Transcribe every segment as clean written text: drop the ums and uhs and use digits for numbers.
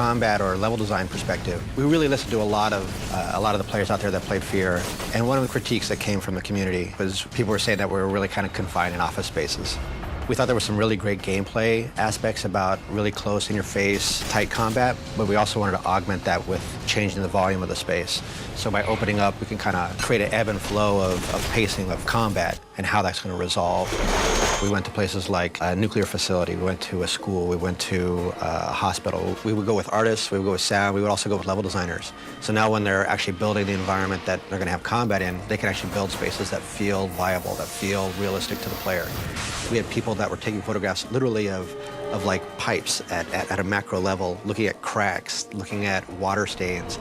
combat or level design perspective, we really listened to a lot of the players out there that played Fear. And one of the critiques that came from the community was people were saying that we were really kind of confined in office spaces. We thought there were some really great gameplay aspects about really close in-your-face, tight combat, but we also wanted to augment that with changing the volume of the space. So by opening up, we can kind of create an ebb and flow of pacing of combat and how that's going to resolve. We went to places like a nuclear facility, we went to a school, we went to a hospital. We would go with artists, we would go with sound, we would also go with level designers. So now when they're actually building the environment that they're going to have combat in, they can actually build spaces that feel viable, that feel realistic to the player. We had people that were taking photographs literally of like pipes at a macro level, looking at cracks, looking at water stains.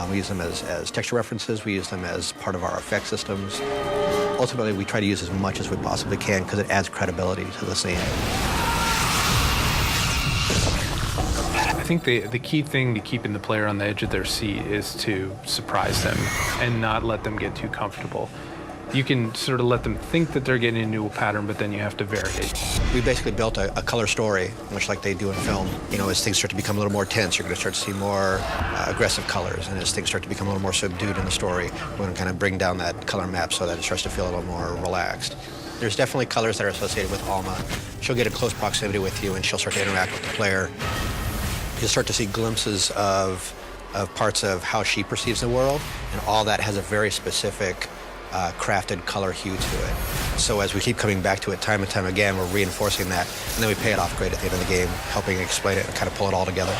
We use them as texture references, we use them as part of our effect systems. Ultimately, we try to use as much as we possibly can because it adds credibility to the scene. I think the key thing to keeping the player on the edge of their seat is to surprise them and not let them get too comfortable. You can sort of let them think that they're getting into a pattern, but then you have to vary it. We basically built a color story, much like they do in film. You know, as things start to become a little more tense, you're going to start to see more aggressive colors. And as things start to become a little more subdued in the story, we're going to kind of bring down that color map so that it starts to feel a little more relaxed. There's definitely colors that are associated with Alma. She'll get in close proximity with you, and she'll start to interact with the player. You'll start to see glimpses of parts of how she perceives the world, and all that has a very specific crafted color hue to it. So as we keep coming back to it time and time again, we're reinforcing that, and then we pay it off great at the end of the game, helping explain it and kind of pull it all together.